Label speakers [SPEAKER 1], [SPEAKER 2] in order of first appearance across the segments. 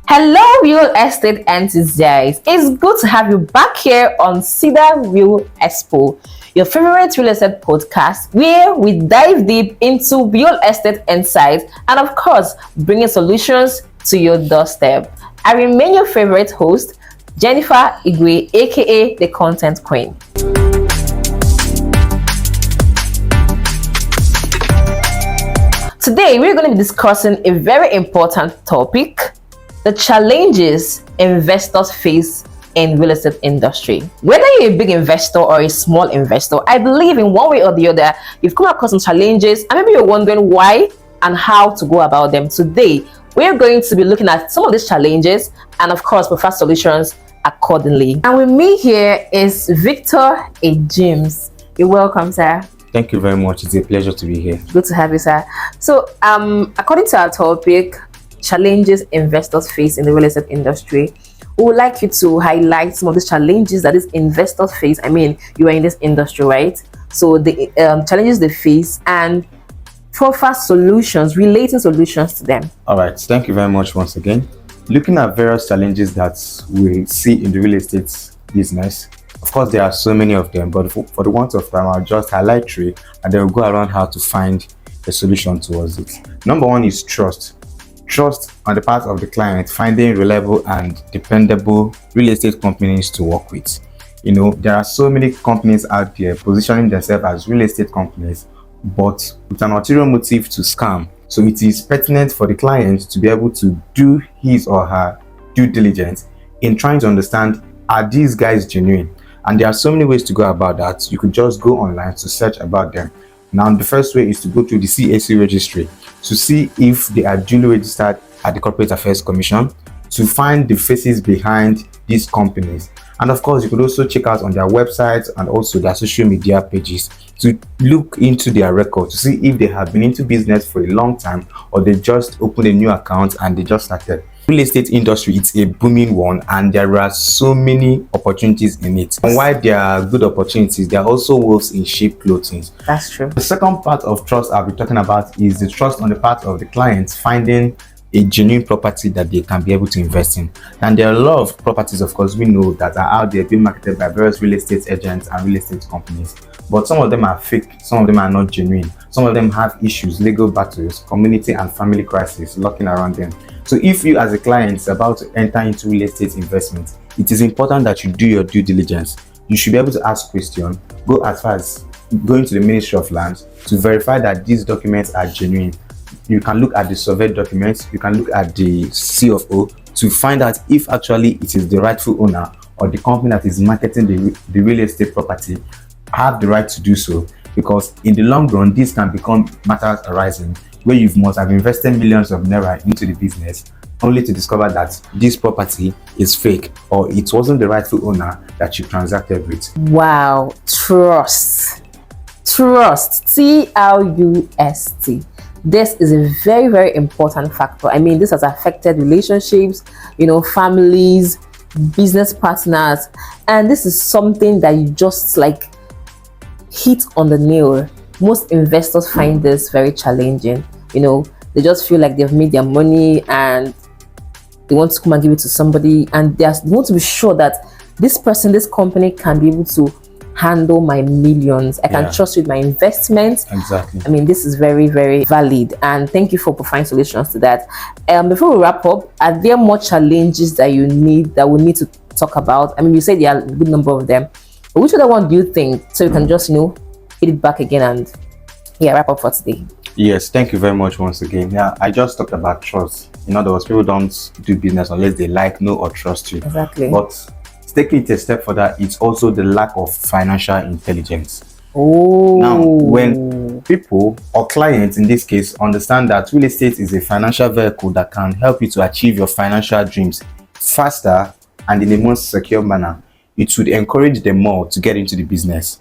[SPEAKER 1] Hello, real estate enthusiasts. It's good to have you back here on Cedar Real Expo, your favorite real estate podcast, where we dive deep into real estate insights and, of course, bringing solutions to your doorstep. I remain your favorite host, Jennifer Igwe, aka the Content Queen. Today, we're going to be discussing a very important topic: the challenges investors face in real estate industry. Whether you're a big investor or a small investor, I believe in one way or the other, you've come across some challenges and maybe you're wondering why and how to go about them. Today, we're going to be looking at some of these challenges and, of course, prefer solutions accordingly. And with me here is Victor Ejims. You're welcome, sir.
[SPEAKER 2] Thank you very much. It's a pleasure to be here.
[SPEAKER 1] Good to have you, sir. So, according to our topic, challenges investors face in the real estate industry, we would like you to highlight some of these challenges that these investors face. I mean, you are in this industry, right? So the challenges they face and profile solutions, relating solutions to them.
[SPEAKER 2] All right. Thank you very much once again. Looking at various challenges that we see in the real estate business, of course, there are so many of them, but for the want of time, I'll just highlight three and then we'll go around how to find a solution towards it. Number one is trust. Trust on the part of the client, finding reliable and dependable real estate companies to work with. You know, there are so many companies out there positioning themselves as real estate companies, but with an ulterior motive to scam. So it is pertinent for the client to be able to do his or her due diligence in trying to understand, are these guys genuine? And there are so many ways to go about that. You could just go online to search about them. Now, the first way is to go through the CAC registry to see if they are duly registered at the Corporate Affairs Commission, to find the faces behind these companies. And of course, you could also check out on their websites and also their social media pages to look into their record to see if they have been into business for a long time or they just opened a new account and they just started. Real estate industry, it's a booming one and there are so many opportunities in it. And while there are good opportunities, there are also wolves in sheep clothing.
[SPEAKER 1] That's true.
[SPEAKER 2] The second part of trust I'll be talking about is the trust on the part of the clients finding a genuine property that they can be able to invest in. And there are a lot of properties, of course, we know that are out there being marketed by various real estate agents and real estate companies. But some of them are fake, some of them are not genuine. Some of them have issues, legal battles, community and family crisis lurking around them. So if you as a client is about to enter into real estate investment, it is important that you do your due diligence. You should be able to ask questions, go as far as going to the Ministry of Lands to verify that these documents are genuine. You can look at the surveyed documents, you can look at the CFO to find out if actually it is the rightful owner or the company that is marketing the real estate property have the right to do so. Because in the long run, this can become matters arising where you must have invested millions of naira into the business only to discover that this property is fake or it wasn't the rightful owner that you transacted with.
[SPEAKER 1] Wow, trust. Trust. This is a very, very important factor. I mean, this has affected relationships, families, business partners, and this is something that you just like hit on the nail. Most investors find this very challenging. They just feel like they've made their money and they want to come and give it to somebody, and they want to be sure that this person, this company can be able to handle my millions. I can trust with my investments.
[SPEAKER 2] Exactly.
[SPEAKER 1] I mean, this is very, very valid, and thank you for providing solutions to that. Before we wrap up, are there more challenges that we need to talk about? I mean, you said there are a good number of them, but which other one do you think, so you can just hit it back again and wrap up for today?
[SPEAKER 2] Yes, thank you very much once again. I just talked about trust. In other words, people don't do business unless they like, know, or trust you.
[SPEAKER 1] Exactly.
[SPEAKER 2] But taking it a step further, it's also the lack of financial intelligence.
[SPEAKER 1] Oh.
[SPEAKER 2] Now, when people or clients in this case understand that real estate is a financial vehicle that can help you to achieve your financial dreams faster and in a more secure manner, it would encourage them more to get into the business.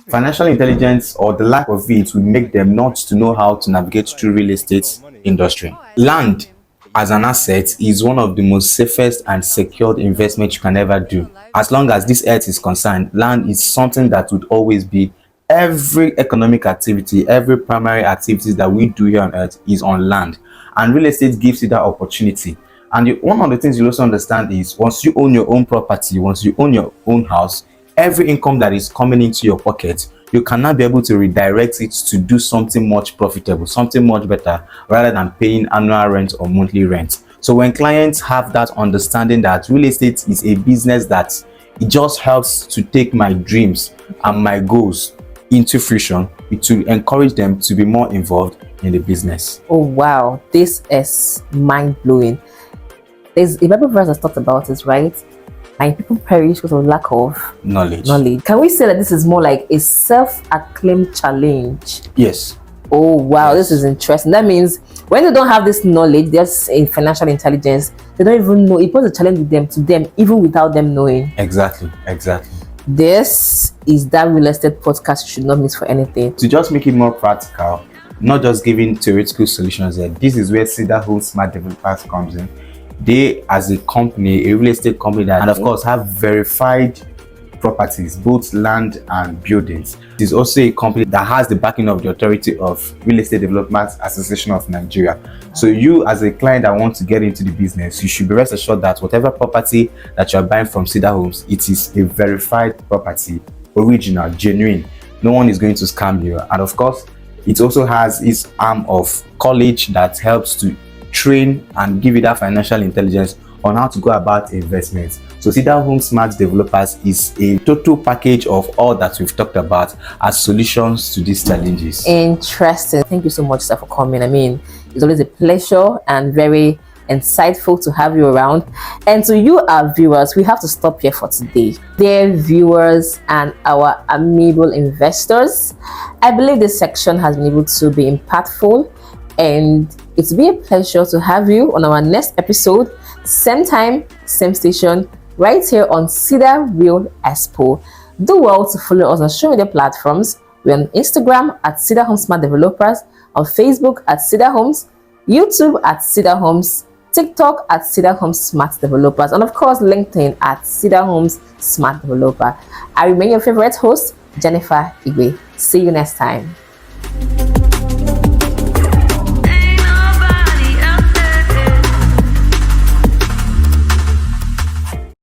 [SPEAKER 2] Financial intelligence or the lack of it will make them not to know how to navigate through real estate industry. Land as an asset is one of the most safest and secured investments you can ever do. As long as this earth is concerned, land is something that would always be every economic activity, every primary activities that we do here on earth is on land. and real estate gives you that opportunity. And one of the things you also understand is once you own your own property, once you own your own house, every income that is coming into your pocket, you cannot be able to redirect it to do something much profitable, something much better, rather than paying annual rent or monthly rent. So when clients have that understanding that real estate is a business that it just helps to take my dreams and my goals into fruition, it will encourage them to be more involved in the business.
[SPEAKER 1] Oh wow, this is mind-blowing. There's a Bible verse that talks about it, right? And people perish because of lack of
[SPEAKER 2] Knowledge.
[SPEAKER 1] Can we say that this is more like a self-acclaimed challenge?
[SPEAKER 2] Yes.
[SPEAKER 1] Oh wow,
[SPEAKER 2] Yes.
[SPEAKER 1] This is interesting. That means when they don't have this knowledge, there's in financial intelligence, they don't even know. It puts a challenge with them to them, even without them knowing.
[SPEAKER 2] Exactly.
[SPEAKER 1] This is that real estate podcast you should not miss for anything.
[SPEAKER 2] To just make it more practical, not just giving theoretical solutions here, this is where Cedar Home Smart Developers comes in. They, as a company, a real estate company that, and of course, have verified properties, both land and buildings. It is also a company that has the backing of the authority of Real Estate Development Association of Nigeria. So you, as a client that wants to get into the business, you should be rest assured that whatever property that you're buying from Cedar Homes, it is a verified property, original, genuine. No one is going to scam you. And of course, it also has its arm of college that helps to train and give you that financial intelligence on how to go about investments. So Cedar Home Smart Developers is a total package of all that we've talked about as solutions to these challenges.
[SPEAKER 1] Interesting. Thank you so much, sir, for coming. I mean, it's always a pleasure and very insightful to have you around. And to you, our viewers, we have to stop here for today. Dear viewers and our amiable investors, I believe this section has been able to be impactful, and it's been a pleasure to have you on our next episode, same time, same station, right here on Cedar Real Expo. Do well to follow us on social media platforms. We're on Instagram at Cedar Homes Smart Developers, on Facebook at Cedar Homes, YouTube at Cedar Homes, TikTok at Cedar Homes Smart Developers, and of course LinkedIn at Cedar Homes Smart Developer. I remain your favorite host, Jennifer Igwe. See you next time.